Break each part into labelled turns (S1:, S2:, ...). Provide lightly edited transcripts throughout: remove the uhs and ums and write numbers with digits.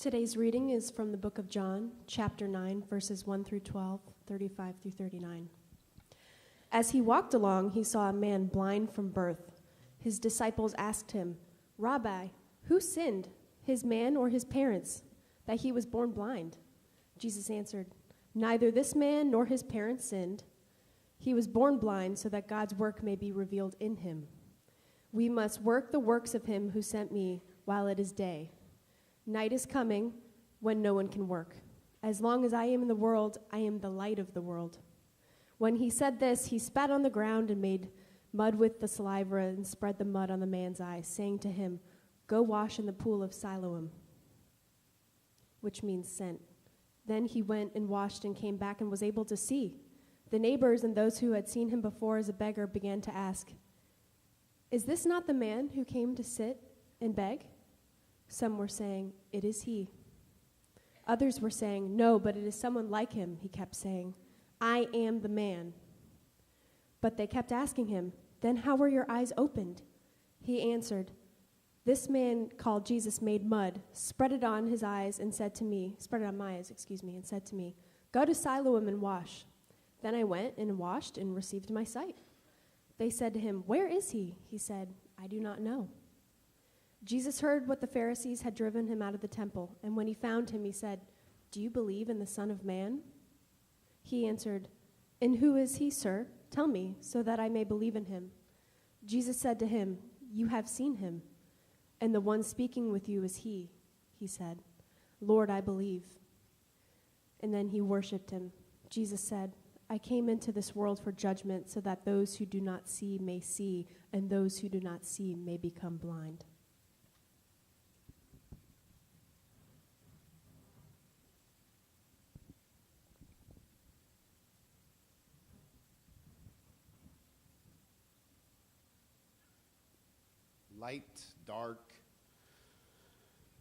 S1: Today's reading is from the book of John, chapter 9, verses 1 through 12, 35 through 39. As he walked along, he saw a man blind from birth. His disciples asked him, "Rabbi, who sinned, his man or his parents, that he was born blind?" Jesus answered, "Neither this man nor his parents sinned. He was born blind so that God's work may be revealed in him. We must work the works of him who sent me while it is day. Night is coming when no one can work. As long as I am in the world, I am the light of the world." When he said this, he spat on the ground and made mud with the saliva and spread the mud on the man's eyes, saying to him, "Go wash in the pool of Siloam," which means sent. Then he went and washed and came back and was able to see. The neighbors and those who had seen him before as a beggar began to ask, "Is this not the man who came to sit and beg?" Some were saying, "It is he." Others were saying, "No, but it is someone like him." He kept saying, "I am the man." But they kept asking him, "Then how were your eyes opened?" He answered, "This man called Jesus made mud, spread it on my eyes, and said to me, 'Go to Siloam and wash.' Then I went and washed and received my sight." They said to him, "Where is he?" He said, "I do not know." Jesus heard what the Pharisees had driven him out of the temple, and when he found him, he said, "Do you believe in the Son of Man?" He answered, "And who is he, sir? Tell me, so that I may believe in him." Jesus said to him, "You have seen him, and the one speaking with you is he." He said, "Lord, I believe." And then he worshipped him. Jesus said, "I came into this world for judgment, so that those who do not see may see, and those who do not see may become blind."
S2: Light, dark,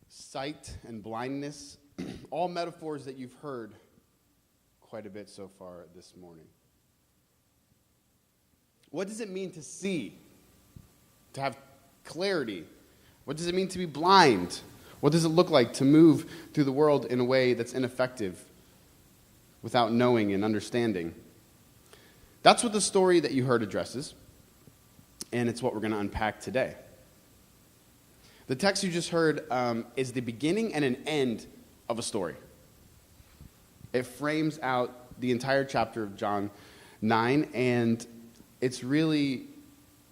S2: sight, and blindness, all metaphors that you've heard quite a bit so far this morning. What does it mean to see? To have clarity? What does it mean to be blind? What does it look like to move through the world in a way that's ineffective without knowing and understanding? That's what the story that you heard addresses, and it's what we're going to unpack today. The text you just heard is the beginning and an end of a story. It frames out the entire chapter of John 9, and it's really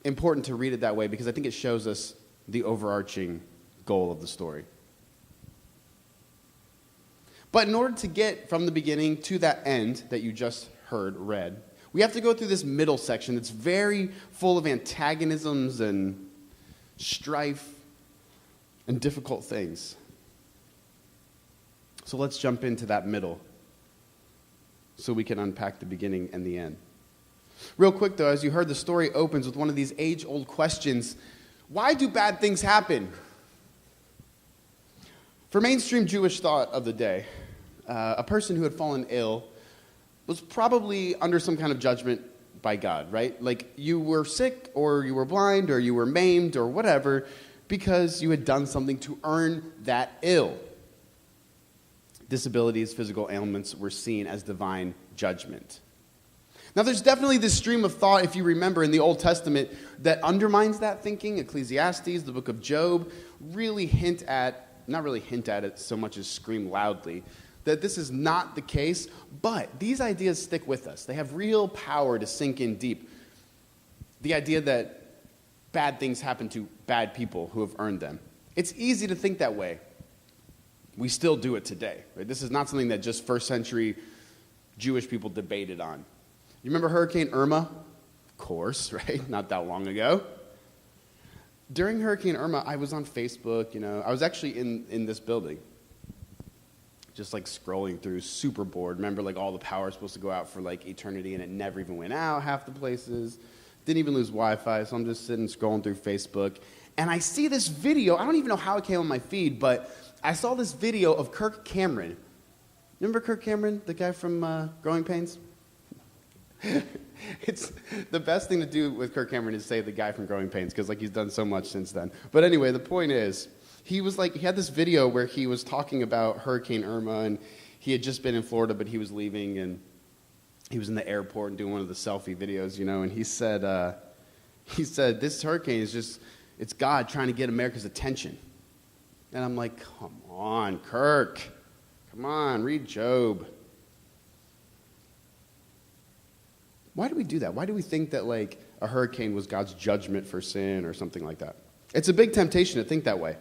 S2: important to read it that way because I think it shows us the overarching goal of the story. But in order to get from the beginning to that end that you just heard read, we have to go through this middle section that's very full of antagonisms and strife and difficult things. So let's jump into that middle so we can unpack the beginning and the end. Real quick, though, as you heard, the story opens with one of these age-old questions. Why do bad things happen? For mainstream Jewish thought of the day, a person who had fallen ill was probably under some kind of judgment by God, right? Like you were sick or you were blind or you were maimed or whatever because you had done something to earn that ill. Disabilities, physical ailments were seen as divine judgment. Now, there's definitely this stream of thought, if you remember, in the Old Testament that undermines that thinking. Ecclesiastes, the book of Job, really not really hint at it so much as scream loudly, that this is not the case, but these ideas stick with us. They have real power to sink in deep. The idea that bad things happen to bad people who have earned them. It's easy to think that way. We still do it today. Right? This is not something that just first century Jewish people debated on. You remember Hurricane Irma? Of course, right? Not that long ago. During Hurricane Irma, I was on Facebook, I was actually in this building. Just like scrolling through, super bored. Remember, like all the power was supposed to go out for like eternity and it never even went out half the places. Didn't even lose Wi-Fi, so I'm just sitting scrolling through Facebook. And I see this video. I don't even know how it came on my feed, but I saw this video of Kirk Cameron. Remember Kirk Cameron, the guy from Growing Pains? It's the best thing to do with Kirk Cameron is say the guy from Growing Pains because like he's done so much since then. But anyway, the point is, He had this video where he was talking about Hurricane Irma, and he had just been in Florida, but he was leaving, and he was in the airport and doing one of the selfie videos, and he said, this hurricane is it's God trying to get America's attention. And I'm like, come on, Kirk. Come on, read Job. Why do we do that? Why do we think that, a hurricane was God's judgment for sin or something like that? It's a big temptation to think that way.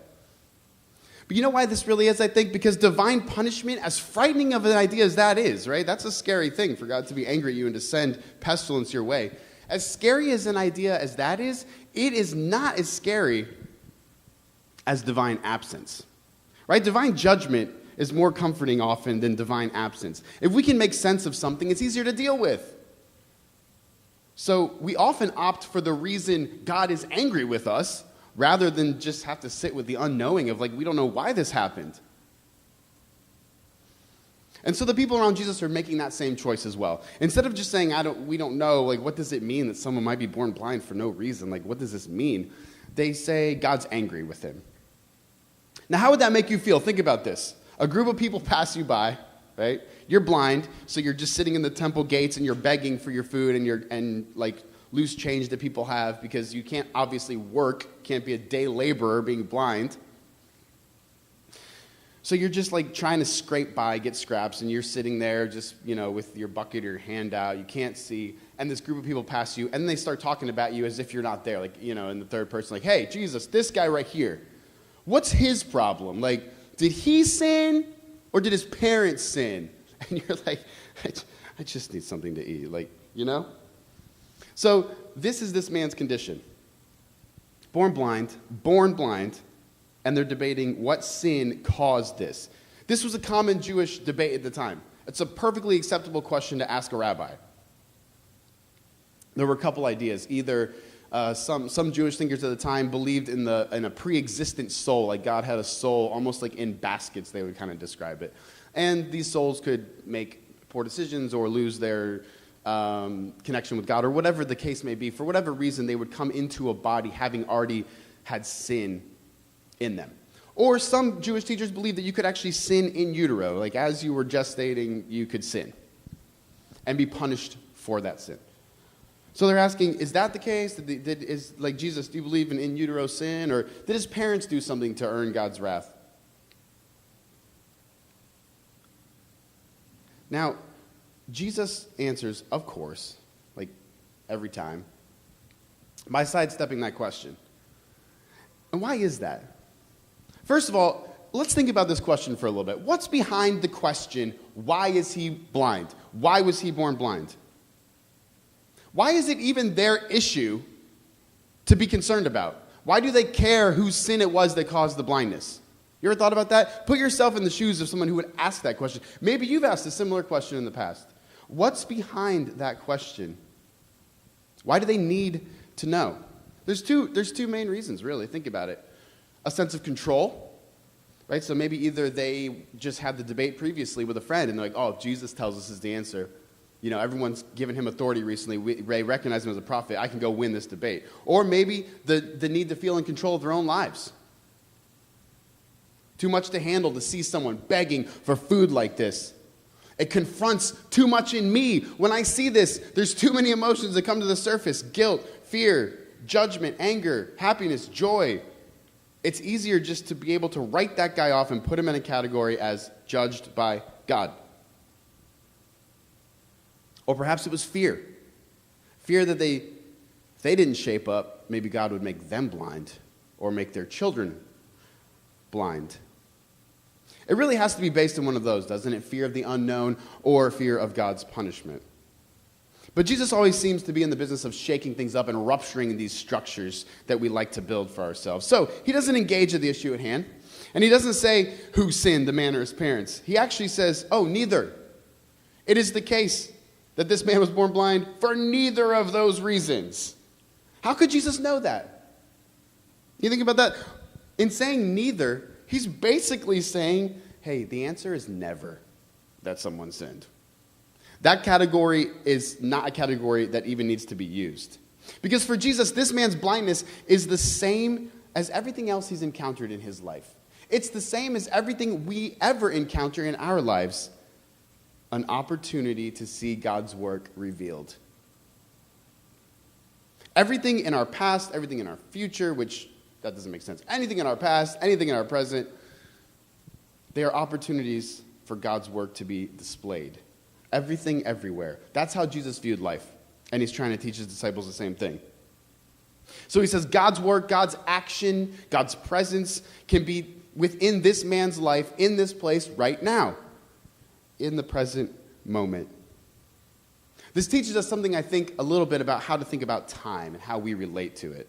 S2: But you know why this really is, I think? Because divine punishment, as frightening of an idea as that is, right? That's a scary thing for God to be angry at you and to send pestilence your way. As scary as an idea as that is, it is not as scary as divine absence, right? Divine judgment is more comforting often than divine absence. If we can make sense of something, it's easier to deal with. So we often opt for the reason God is angry with us rather than just have to sit with the unknowing of we don't know why this happened. And so the people around Jesus are making that same choice as well. Instead of just saying, we don't know, what does it mean that someone might be born blind for no reason? What does this mean? They say God's angry with him. Now, how would that make you feel? Think about this. A group of people pass you by, right? You're blind, so you're just sitting in the temple gates and you're begging for your food and loose change that people have because you can't obviously work, can't be a day laborer being blind. So you're just trying to scrape by, get scraps, and you're sitting there just, with your bucket or your hand out. You can't see. And this group of people pass you, and they start talking about you as if you're not there, in the third person, hey, Jesus, this guy right here, what's his problem? Did he sin or did his parents sin? And you're like, I just need something to eat, So this is this man's condition. Born blind, and they're debating what sin caused this. This was a common Jewish debate at the time. It's a perfectly acceptable question to ask a rabbi. There were a couple ideas. Either some Jewish thinkers at the time believed in a pre-existent soul, God had a soul, almost in baskets, they would kind of describe it. And these souls could make poor decisions or lose their connection with God, or whatever the case may be. For whatever reason, they would come into a body having already had sin in them. Or some Jewish teachers believed that you could actually sin in utero. As you were gestating, you could sin and be punished for that sin. So they're asking, is that the case? Jesus, do you believe in utero sin? Or did his parents do something to earn God's wrath? Now, Jesus answers, of course, every time, by sidestepping that question. And why is that? First of all, let's think about this question for a little bit. What's behind the question, why is he blind? Why was he born blind? Why is it even their issue to be concerned about? Why do they care whose sin it was that caused the blindness? You ever thought about that? Put yourself in the shoes of someone who would ask that question. Maybe you've asked a similar question in the past. What's behind that question? Why do they need to know? There's two main reasons, really. Think about it. A sense of control, right? So maybe either they just had the debate previously with a friend, and they're like, oh, if Jesus tells us is the answer. Everyone's given him authority recently. They recognize him as a prophet. I can go win this debate. Or maybe the need to feel in control of their own lives. Too much to handle to see someone begging for food like this. It confronts too much in me. When I see this, there's too many emotions that come to the surface. Guilt, fear, judgment, anger, happiness, joy. It's easier just to be able to write that guy off and put him in a category as judged by God. Or perhaps it was fear. Fear that if they didn't shape up, maybe God would make them blind or make their children blind. It really has to be based on one of those, doesn't it? Fear of the unknown or fear of God's punishment. But Jesus always seems to be in the business of shaking things up and rupturing these structures that we like to build for ourselves. So he doesn't engage at the issue at hand. And he doesn't say who sinned, the man or his parents. He actually says, oh, neither. It is the case that this man was born blind for neither of those reasons. How could Jesus know that? You think about that? In saying neither, he's basically saying, hey, the answer is never that someone sinned. That category is not a category that even needs to be used. Because for Jesus, this man's blindness is the same as everything else he's encountered in his life. It's the same as everything we ever encounter in our lives, an opportunity to see God's work revealed. Everything in our past, everything in our future, which that doesn't make sense. Anything in our past, anything in our present, they are opportunities for God's work to be displayed. Everything, everywhere. That's how Jesus viewed life. And he's trying to teach his disciples the same thing. So he says God's work, God's action, God's presence can be within this man's life, in this place, right now, in the present moment. This teaches us something, I think, a little bit about how to think about time and how we relate to it.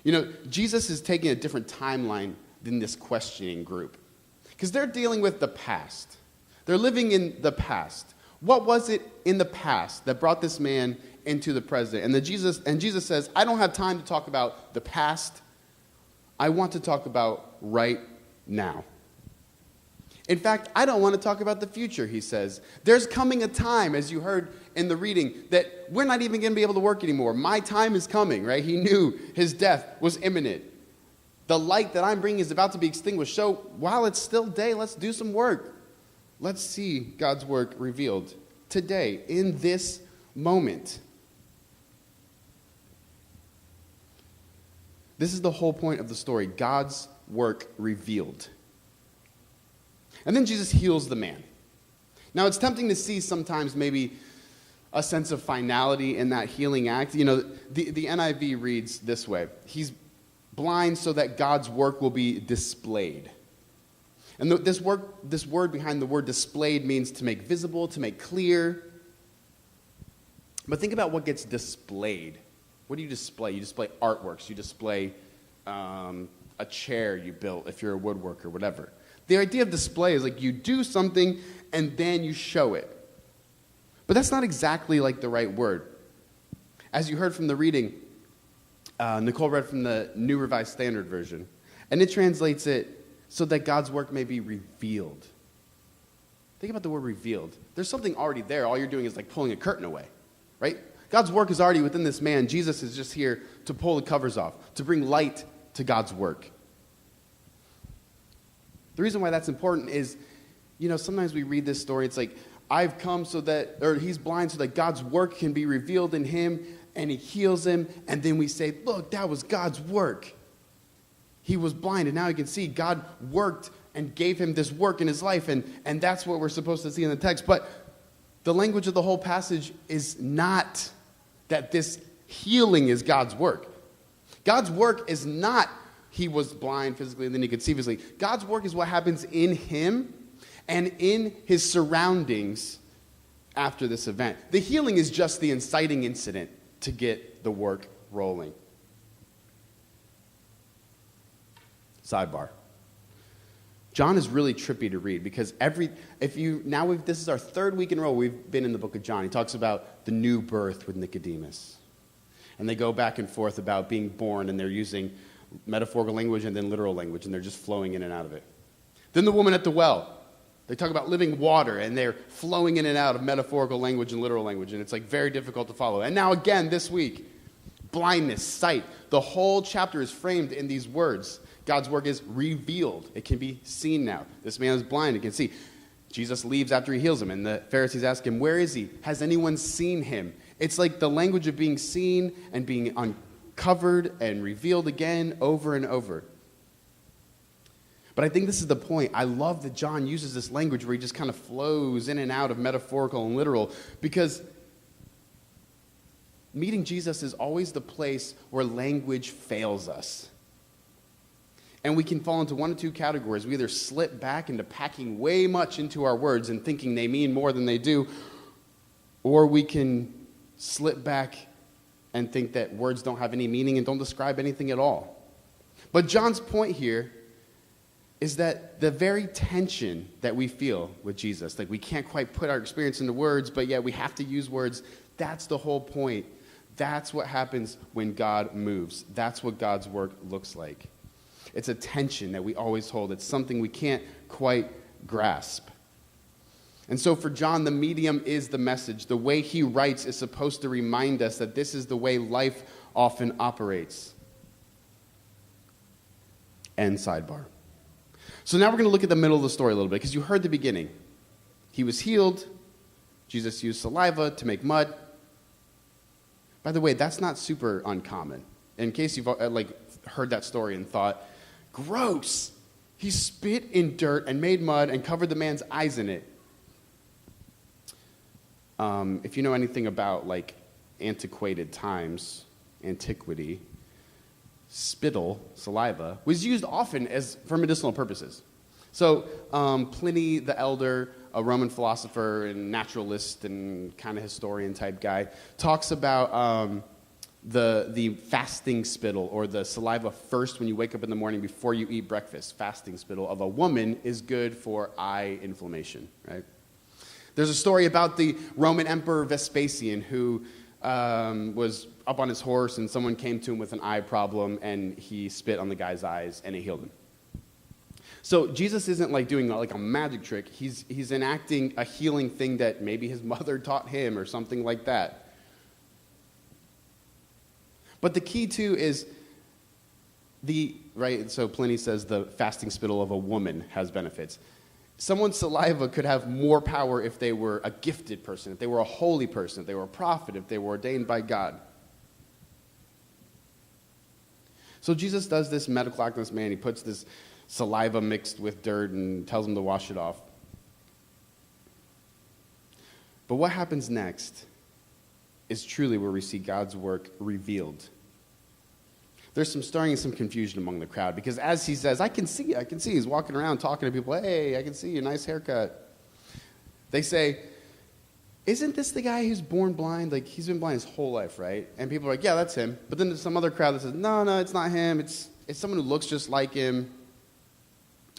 S2: You know, Jesus is taking a different timeline than this questioning group, because they're dealing with the past. They're living in the past. What was it in the past that brought this man into the present? And Jesus says, I don't have time to talk about the past. I want to talk about right now. In fact, I don't want to talk about the future, he says. There's coming a time, as you heard in the reading, that we're not even going to be able to work anymore. My time is coming, right? He knew his death was imminent. The light that I'm bringing is about to be extinguished. So while it's still day, let's do some work. Let's see God's work revealed today, in this moment. This is the whole point of the story, God's work revealed. And then Jesus heals the man. Now, it's tempting to see sometimes maybe a sense of finality in that healing act. You know, the NIV reads this way: he's blind so that God's work will be displayed. And this word behind the word displayed means to make visible, to make clear. But think about what gets displayed. What do you display? You display artworks. You display a chair you built if you're a woodworker, whatever. The idea of display is like you do something and then you show it. But that's not exactly like the right word. As you heard from the reading, Nicole read from the New Revised Standard Version, and it translates it so that God's work may be revealed. Think about the word revealed. There's something already there. All you're doing is like pulling a curtain away, right? God's work is already within this man. Jesus is just here to pull the covers off, to bring light to God's work. The reason why that's important is, you know, sometimes we read this story, it's like, I've come so that, or he's blind so that God's work can be revealed in him, and he heals him, and then we say, look, that was God's work. He was blind, and now he can see. God worked and gave him this work in his life, and that's what we're supposed to see in the text. But the language of the whole passage is not that this healing is God's work. God's work is not he was blind physically and then he could see physically. God's work is what happens in him and in his surroundings after this event. The healing is just the inciting incident to get the work rolling. Sidebar. John is really trippy to read because this is our third week in a row we've been in the book of John. He talks about the new birth with Nicodemus. And they go back and forth about being born, and they're using metaphorical language and then literal language, and they're just flowing in and out of it. Then the woman at the well. They talk about living water, and they're flowing in and out of metaphorical language and literal language, and it's like very difficult to follow. And now again this week, blindness, sight. The whole chapter is framed in these words. God's work is revealed. It can be seen now. This man is blind. He can see. Jesus leaves after he heals him, and the Pharisees ask him, where is he? Has anyone seen him? It's like the language of being seen and being uncovered and revealed again over and over. But I think this is the point. I love that John uses this language where he just kind of flows in and out of metaphorical and literal, because meeting Jesus is always the place where language fails us. And we can fall into one of two categories. We either slip back into packing way much into our words and thinking they mean more than they do, or we can slip back and think that words don't have any meaning and don't describe anything at all. But John's point here is that the very tension that we feel with Jesus, like we can't quite put our experience into words, but yet we have to use words, that's the whole point. That's what happens when God moves. That's what God's work looks like. It's a tension that we always hold. It's something we can't quite grasp. And so for John, the medium is the message. The way he writes is supposed to remind us that this is the way life often operates. End sidebar. So now we're going to look at the middle of the story a little bit, because you heard the beginning. He was healed. Jesus used saliva to make mud. By the way, that's not super uncommon. In case you've heard that story and thought, gross, he spit in dirt and made mud and covered the man's eyes in it. If you know anything about antiquated times, antiquity, spittle, saliva, was used often for medicinal purposes. So Pliny the Elder, a Roman philosopher and naturalist and kind of historian type guy, talks about the fasting spittle, or the saliva first when you wake up in the morning before you eat breakfast. Fasting spittle of a woman is good for eye inflammation, right? There's a story about the Roman Emperor Vespasian, who was up on his horse and someone came to him with an eye problem and he spit on the guy's eyes and it healed him. So Jesus isn't doing a magic trick. He's enacting a healing thing that maybe his mother taught him or something like that. But the key too is so Pliny says the fasting spittle of a woman has benefits. Someone's saliva could have more power if they were a gifted person, if they were a holy person, if they were a prophet, if they were ordained by God. So Jesus does this medical act on this man. He puts this saliva mixed with dirt and tells him to wash it off. But what happens next is truly where we see God's work revealed. There's starting some confusion among the crowd, because as he says, I can see, he's walking around talking to people, hey, I can see you, nice haircut. They say, isn't this the guy who's born blind? He's been blind his whole life, right? And people are like, yeah, that's him. But then there's some other crowd that says, no, it's not him. It's someone who looks just like him.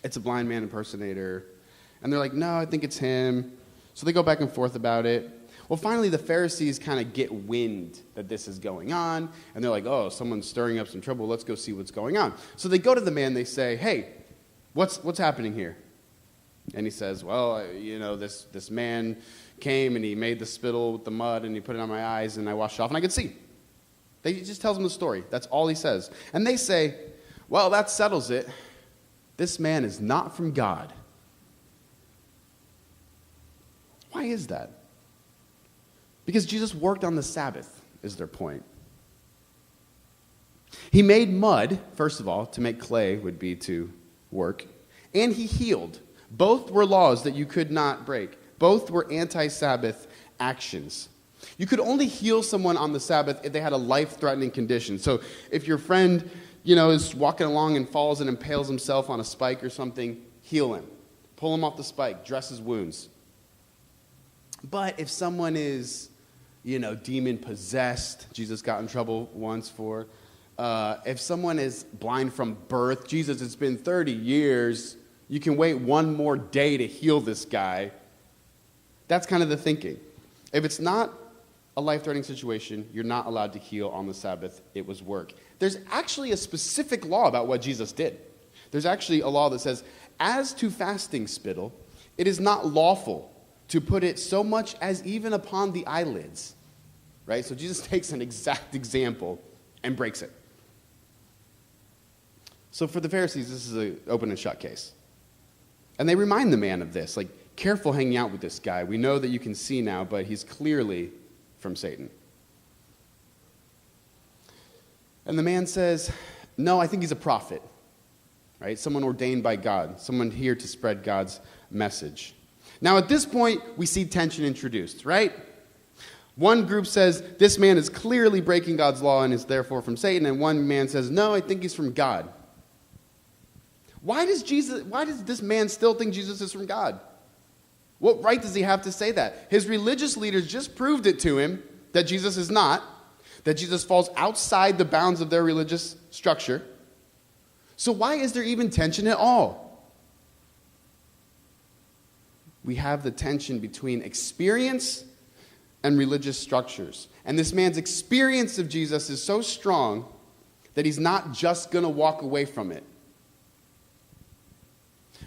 S2: It's a blind man impersonator. And they're like, no, I think it's him. So they go back and forth about it. Well, finally, the Pharisees kind of get wind that this is going on, and they're like, oh, someone's stirring up some trouble. Let's go see what's going on. So they go to the man. They say, hey, what's happening here? And he says, well, this man came, and he made the spittle with the mud, and he put it on my eyes, and I washed it off, and I could see. He just tells them the story. That's all he says. And they say, well, that settles it. This man is not from God. Why is that? Because Jesus worked on the Sabbath, is their point. He made mud, first of all, to make clay would be to work, and he healed. Both were laws that you could not break. Both were anti-Sabbath actions. You could only heal someone on the Sabbath if they had a life-threatening condition. So if your friend, is walking along and falls and impales himself on a spike or something, heal him. Pull him off the spike, dress his wounds. But if someone is demon-possessed, Jesus got in trouble once for. If someone is blind from birth, Jesus, it's been 30 years. You can wait one more day to heal this guy. That's kind of the thinking. If it's not a life-threatening situation, you're not allowed to heal on the Sabbath. It was work. There's actually a specific law about what Jesus did. There's actually a law that says, as to fasting spittle, it is not lawful to put it so much as even upon the eyelids, right? So Jesus takes an exact example and breaks it. So for the Pharisees, this is an open and shut case. And they remind the man of this, careful hanging out with this guy. We know that you can see now, but he's clearly from Satan. And the man says, no, I think he's a prophet, right? Someone ordained by God, someone here to spread God's message. Now, at this point, we see tension introduced, right? One group says, this man is clearly breaking God's law and is therefore from Satan, and one man says, no, I think he's from God. Why does this man still think Jesus is from God? What right does he have to say that? His religious leaders just proved it to him that Jesus is not, that Jesus falls outside the bounds of their religious structure. So why is there even tension at all? We have the tension between experience and religious structures. And this man's experience of Jesus is so strong that he's not just going to walk away from it.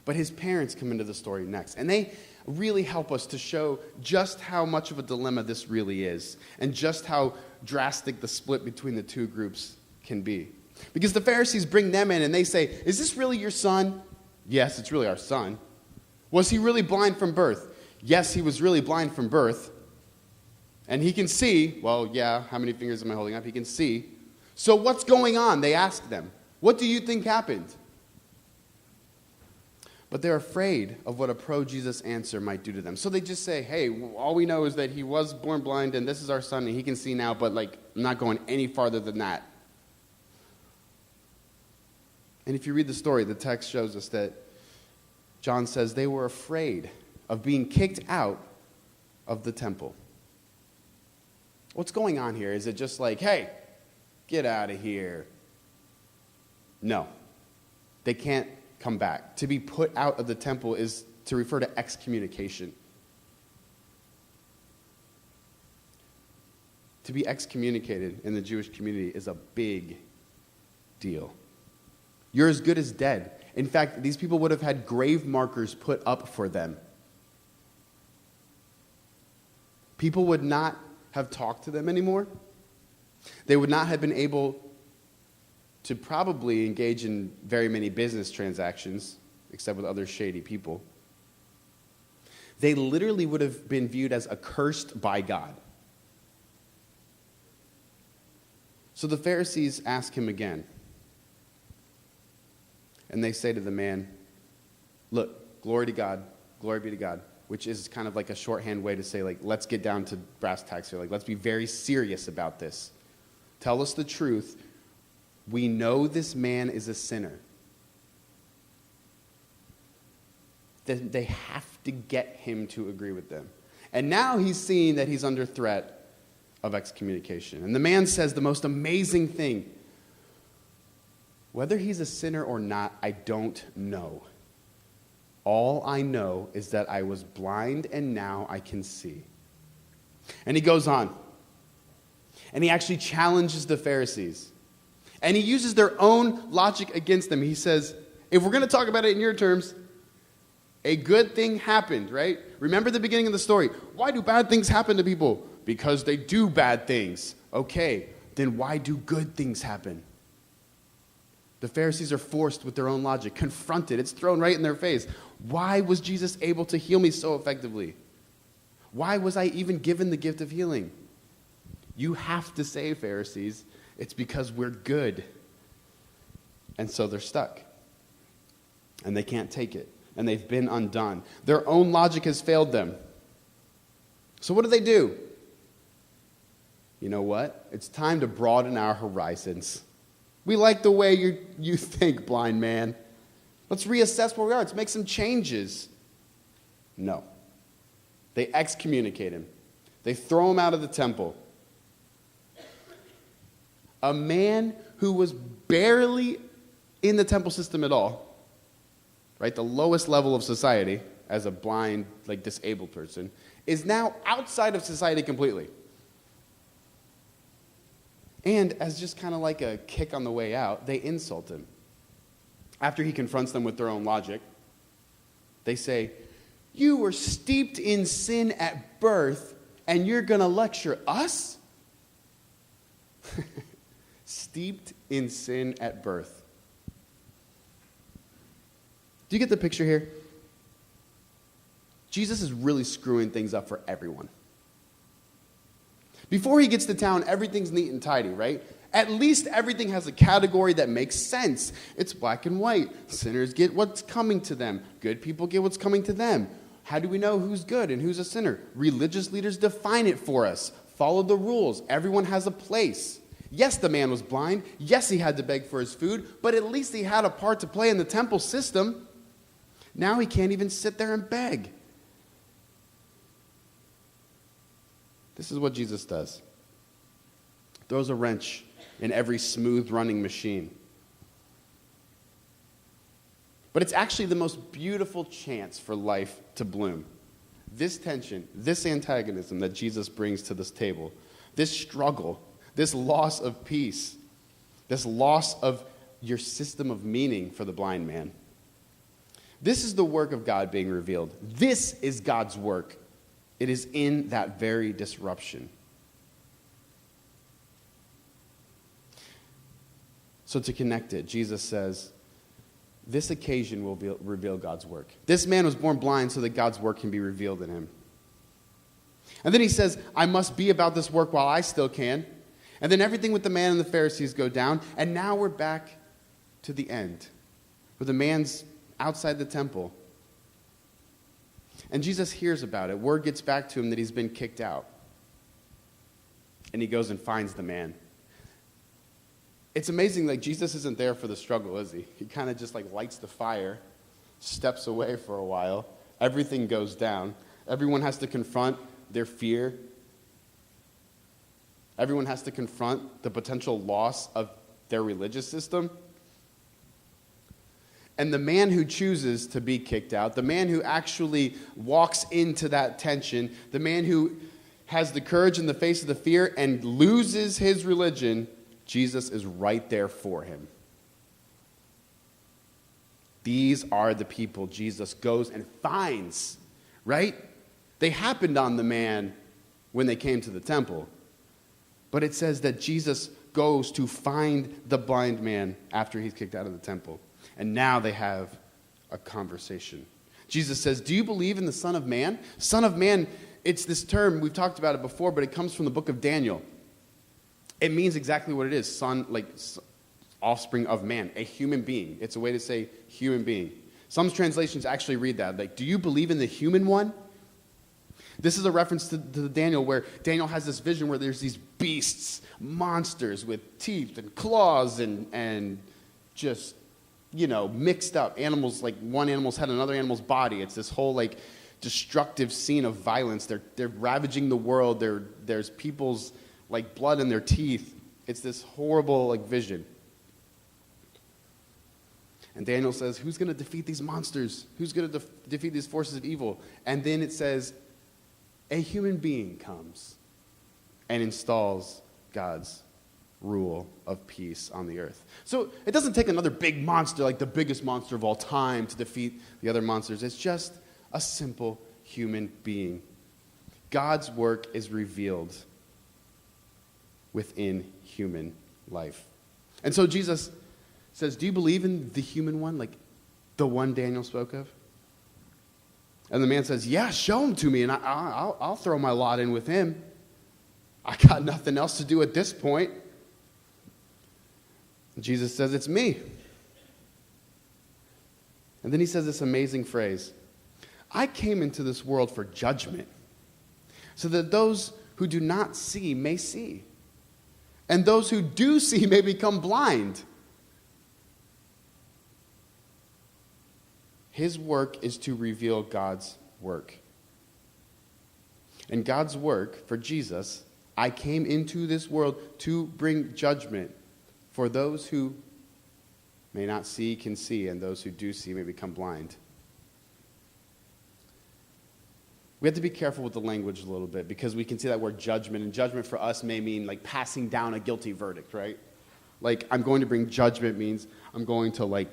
S2: But his parents come into the story next, and they really help us to show just how much of a dilemma this really is, and just how drastic the split between the two groups can be. Because the Pharisees bring them in and they say, is this really your son? Yes, it's really our son. Was he really blind from birth? Yes, he was really blind from birth. And he can see. Well, yeah, how many fingers am I holding up? He can see. So what's going on? They ask them. What do you think happened? But they're afraid of what a pro-Jesus answer might do to them. So they just say, hey, all we know is that he was born blind and this is our son and he can see now, but I'm not going any farther than that. And if you read the story, the text shows us that John says they were afraid of being kicked out of the temple. What's going on here? Is it just like, hey, get out of here? No. They can't come back. To be put out of the temple is to refer to excommunication. To be excommunicated in the Jewish community is a big deal. You're as good as dead. In fact, these people would have had grave markers put up for them. People would not have talked to them anymore. They would not have been able to probably engage in very many business transactions, except with other shady people. They literally would have been viewed as accursed by God. So the Pharisees ask him again. And they say to the man, look, glory to God, glory be to God, which is kind of like a shorthand way to say, let's get down to brass tacks here. Let's be very serious about this. Tell us the truth. We know this man is a sinner. Then they have to get him to agree with them. And now he's seeing that he's under threat of excommunication. And the man says the most amazing thing. Whether he's a sinner or not, I don't know. All I know is that I was blind and now I can see. And he goes on. And he actually challenges the Pharisees. And he uses their own logic against them. He says, if we're going to talk about it in your terms, a good thing happened, right? Remember the beginning of the story. Why do bad things happen to people? Because they do bad things. Okay, then why do good things happen? The Pharisees are forced with their own logic, confronted. It's thrown right in their face. Why was Jesus able to heal me so effectively? Why was I even given the gift of healing? You have to say, Pharisees, it's because we're good. And so they're stuck. And they can't take it. And they've been undone. Their own logic has failed them. So what do? You know what? It's time to broaden our horizons. We like the way you think, blind man. Let's reassess where we are. Let's make some changes. No. They excommunicate him. They throw him out of the temple. A man who was barely in the temple system at all, right, the lowest level of society as a blind, disabled person, is now outside of society completely. And as just kind of like a kick on the way out, they insult him. After he confronts them with their own logic, they say, you were steeped in sin at birth, and you're going to lecture us? Steeped in sin at birth. Do you get the picture here? Jesus is really screwing things up for everyone. Before he gets to town, everything's neat and tidy, right? At least everything has a category that makes sense. It's black and white. Sinners get what's coming to them. Good people get what's coming to them. How do we know who's good and who's a sinner? Religious leaders define it for us. Follow the rules. Everyone has a place. Yes, the man was blind. Yes, he had to beg for his food, but at least he had a part to play in the temple system. Now he can't even sit there and beg. This is what Jesus does. Throws a wrench in every smooth-running machine. But it's actually the most beautiful chance for life to bloom. This tension, this antagonism that Jesus brings to this table, this struggle, this loss of peace, this loss of your system of meaning for the blind man. This is the work of God being revealed. This is God's work. It is in that very disruption. So to connect it, Jesus says, this occasion will reveal God's work. This man was born blind so that God's work can be revealed in him. And then he says, I must be about this work while I still can. And then everything with the man and the Pharisees go down. And now we're back to the end, where the man's outside the temple. And Jesus hears about it. Word gets back to him that he's been kicked out. And he goes and finds the man. It's amazing, like, Jesus isn't there for the struggle, is he? He kind of just, like, lights the fire, steps away for a while. Everything goes down. Everyone has to confront their fear. Everyone has to confront the potential loss of their religious system. And the man who chooses to be kicked out, the man who actually walks into that tension, the man who has the courage in the face of the fear and loses his religion, Jesus is right there for him. These are the people Jesus goes and finds, right? They happened on the man when they came to the temple. But it says that Jesus goes to find the blind man after he's kicked out of the temple. And now they have a conversation. Jesus says, do you believe in the Son of Man? Son of Man, it's this term, we've talked about it before, but it comes from the book of Daniel. It means exactly what it is, son, like offspring of man, a human being. It's a way to say human being. Some translations actually read that, like, do you believe in the human one? This is a reference to Daniel, where Daniel has this vision where there's these beasts, monsters with teeth and claws and just, mixed up animals, like one animal's head, another animal's body. It's this whole, like, destructive scene of violence. They're ravaging the world. There's people's, like, blood in their teeth. It's this horrible, like, vision. And Daniel says, who's going to defeat these monsters? Who's going to defeat these forces of evil? And then it says, a human being comes and installs God's rule of peace on the earth. So it doesn't take another big monster, like the biggest monster of all time, to defeat the other monsters. It's just a simple human being. God's work is revealed within human life. And so Jesus says, do you believe in the human one, like the one Daniel spoke of? And the man says, yeah, show him to me, and I'll throw my lot in with him. I got nothing else to do at this point. And Jesus says, it's me. And then he says this amazing phrase, I came into this world for judgment, so that those who do not see may see, and those who do see may become blind. His work is to reveal God's work. And God's work for Jesus, I came into this world to bring judgment for those who may not see can see, and those who do see may become blind. We have to be careful with the language a little bit, because we can see that word judgment, and judgment for us may mean like passing down a guilty verdict, right? Like, I'm going to bring judgment means I'm going to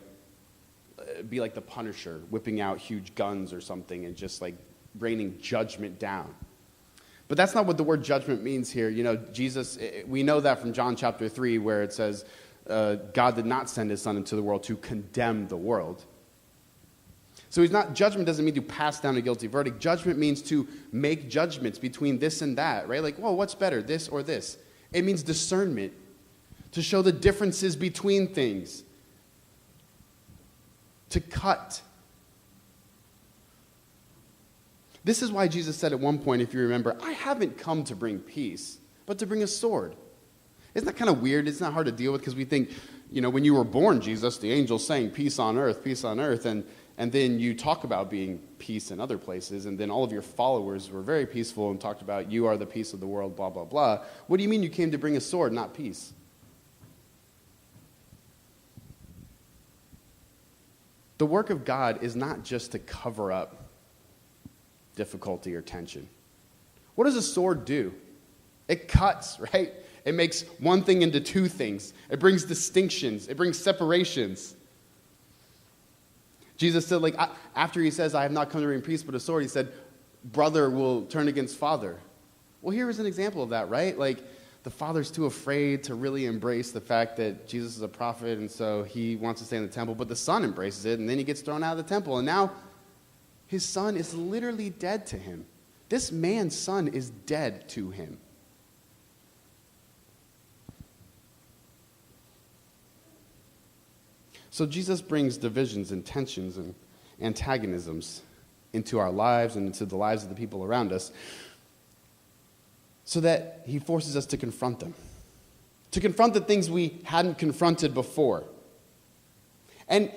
S2: be like the Punisher, whipping out huge guns or something and just like raining judgment down. But that's not what the word judgment means here. Jesus, we know that from John chapter 3, where it says, God did not send his son into the world to condemn the world. So judgment doesn't mean to pass down a guilty verdict. Judgment means to make judgments between this and that, right? Like, well, what's better, this or this? It means discernment, to show the differences between things, to cut. This is why Jesus said at one point, if you remember, I haven't come to bring peace, but to bring a sword. Isn't that kind of weird? It's not hard to deal with, because we think, when you were born, Jesus, the angels saying peace on earth, and then you talk about being peace in other places, and then all of your followers were very peaceful and talked about you are the peace of the world, blah, blah, blah. What do you mean you came to bring a sword, not peace? The work of God is not just to cover up difficulty or tension. What does a sword do? It cuts, right? It makes one thing into two things. It brings distinctions. It brings separations. Jesus said, after he says, I have not come to bring peace but a sword, he said, brother will turn against father. Well, here is an example of that, right? Like, the father's too afraid to really embrace the fact that Jesus is a prophet, and so he wants to stay in the temple. But the son embraces it, and then he gets thrown out of the temple. And now his son is literally dead to him. This man's son is dead to him. So Jesus brings divisions and tensions and antagonisms into our lives and into the lives of the people around us, so that he forces us to confront them, to confront the things we hadn't confronted before. And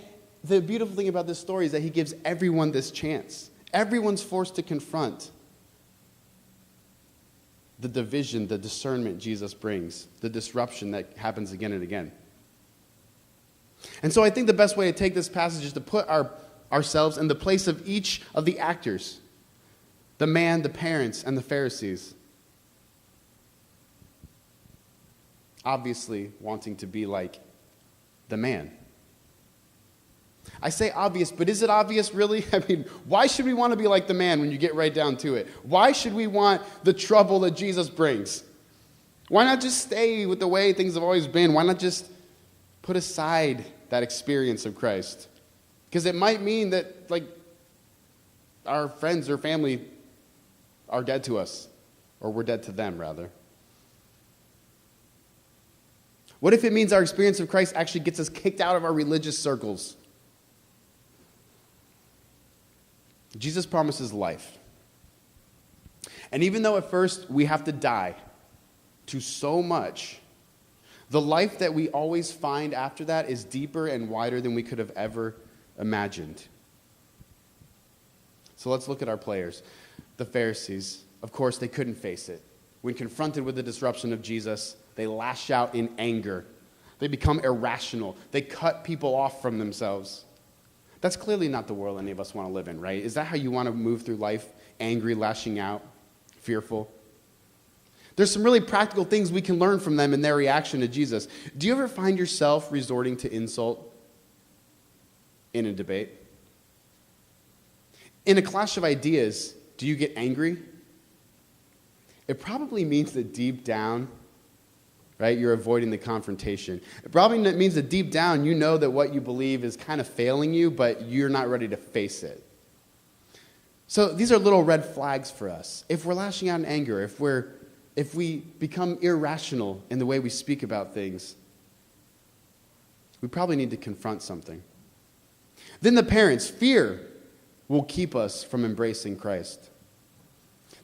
S2: the beautiful thing about this story is that he gives everyone this chance. Everyone's forced to confront the division, the discernment Jesus brings, the disruption that happens again and again. And so I think the best way to take this passage is to put ourselves in the place of each of the actors, the man, the parents, and the Pharisees. Obviously wanting to be like the man. I say obvious, but is it obvious really? I mean, why should we want to be like the man when you get right down to it? Why should we want the trouble that Jesus brings? Why not just stay with the way things have always been? Why not just put aside that experience of Christ? Because it might mean that, like, our friends or family are dead to us, or we're dead to them, rather. What if it means our experience of Christ actually gets us kicked out of our religious circles? Jesus promises life. And even though at first we have to die to so much, the life that we always find after that is deeper and wider than we could have ever imagined. So let's look at our players. The Pharisees, of course, they couldn't face it. When confronted with the disruption of Jesus, they lash out in anger. They become irrational. They cut people off from themselves. That's clearly not the world any of us want to live in, right? Is that how you want to move through life? Angry, lashing out, fearful? There's some really practical things we can learn from them in their reaction to Jesus. Do you ever find yourself resorting to insult in a debate? In a clash of ideas, do you get angry? It probably means that deep down, right, you're avoiding the confrontation. It probably means that deep down you know that what you believe is kind of failing you, but you're not ready to face it. So these are little red flags for us. If we're lashing out in anger, if we become irrational in the way we speak about things, we probably need to confront something. Then the parents, fear will keep us from embracing Christ.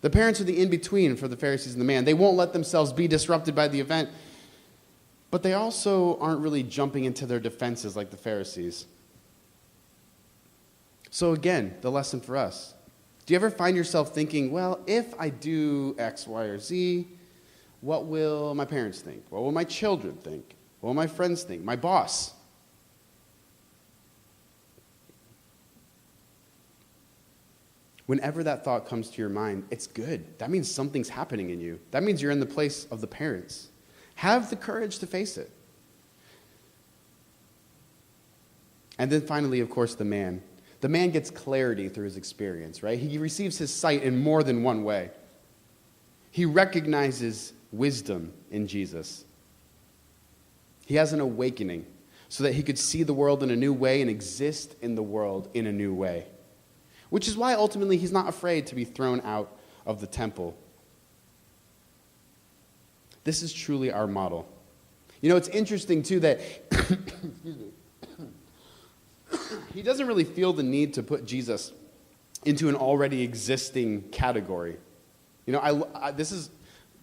S2: The parents are the in-between for the Pharisees and the man. They won't let themselves be disrupted by the event, but they also aren't really jumping into their defenses like the Pharisees. So again, the lesson for us. Do you ever find yourself thinking, well, if I do X, Y, or Z, what will my parents think? What will my children think? What will my friends think? My boss? Whenever that thought comes to your mind, it's good. That means something's happening in you. That means you're in the place of the parents. Have the courage to face it. And then finally, of course, the man. The man gets clarity through his experience, right? He receives his sight in more than one way. He recognizes wisdom in Jesus. He has an awakening so that he could see the world in a new way and exist in the world in a new way. Which is why ultimately he's not afraid to be thrown out of the temple. This is truly our model. You know, it's interesting too that excuse me. He doesn't really feel the need to put Jesus into an already existing category. You know, this is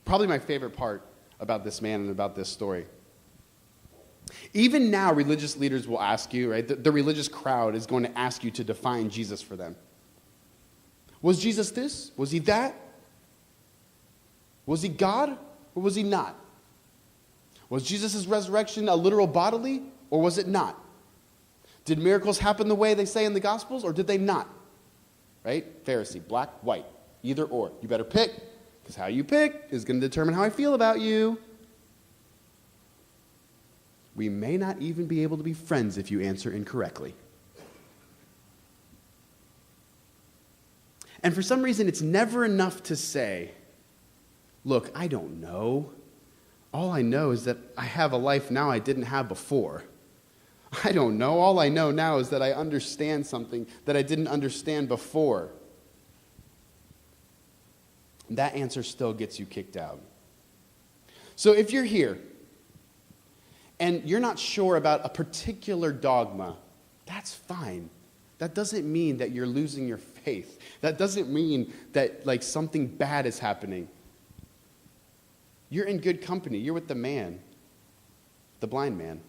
S2: probably my favorite part about this man and about this story. Even now, religious leaders will ask you, right? The religious crowd is going to ask you to define Jesus for them. Was Jesus this? Was he that? Was he God or was he not? Was Jesus' resurrection a literal bodily or was it not? Did miracles happen the way they say in the Gospels or did they not? Right? Pharisee, black, white, either or. You better pick, because how you pick is going to determine how I feel about you. We may not even be able to be friends if you answer incorrectly. And for some reason, it's never enough to say, look, I don't know. All I know is that I have a life now I didn't have before. I don't know. All I know now is that I understand something that I didn't understand before. That answer still gets you kicked out. So if you're here and you're not sure about a particular dogma, that's fine. That doesn't mean that you're losing your faith. That doesn't mean that like something bad is happening. You're in good company. You're with the man, the blind man.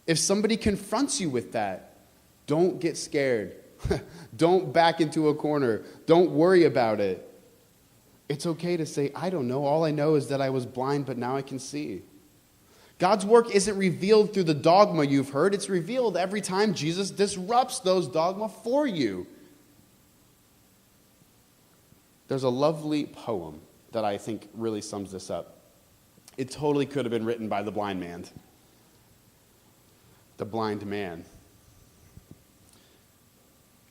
S2: If somebody confronts you with that, don't get scared. Don't back into a corner. Don't worry about it. It's okay to say, I don't know. All I know is that I was blind, but now I can see. God's work isn't revealed through the dogma you've heard. It's revealed every time Jesus disrupts those dogma for you. There's a lovely poem that I think really sums this up. It totally could have been written by the blind man. The blind man.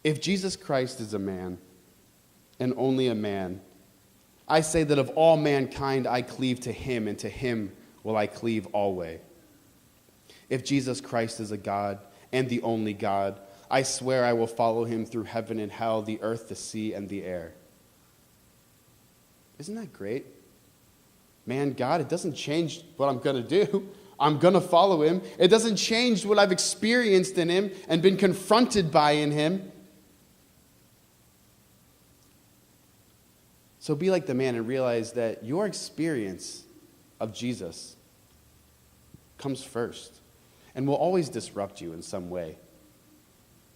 S2: If Jesus Christ is a man, and only a man, I say that of all mankind I cleave to him, and to him will I cleave always. If Jesus Christ is a God, and the only God, I swear I will follow him through heaven and hell, the earth, the sea, and the air. Isn't that great? Man, God, it doesn't change what I'm going to do. I'm going to follow him. It doesn't change what I've experienced in him and been confronted by in him. So be like the man and realize that your experience of Jesus comes first and will always disrupt you in some way.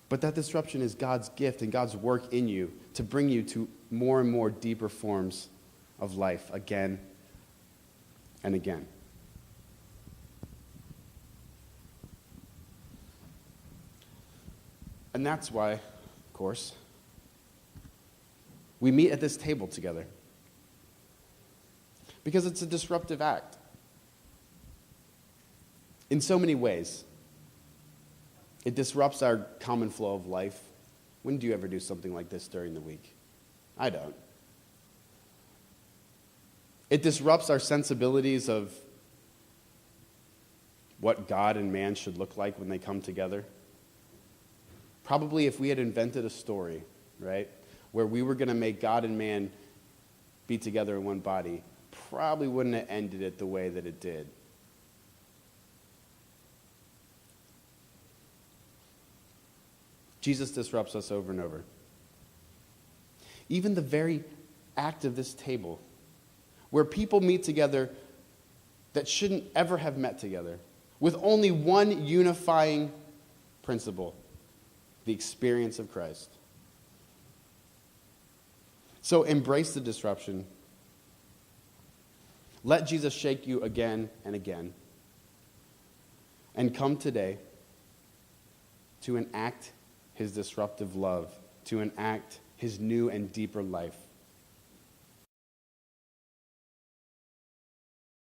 S2: But that disruption is God's gift and God's work in you to bring you to more and more deeper forms of life again and again. And that's why, of course, we meet at this table together. Because it's a disruptive act. In so many ways. It disrupts our common flow of life. When do you ever do something like this during the week? I don't. It disrupts our sensibilities of what God and man should look like when they come together. Probably if we had invented a story, right, where we were going to make God and man be together in one body, probably wouldn't have ended it the way that it did. Jesus disrupts us over and over. Even the very act of this table, where people meet together that shouldn't ever have met together, with only one unifying principle, the experience of Christ. So embrace the disruption. Let Jesus shake you again and again. And come today to enact his disruptive love, to enact his new and deeper life.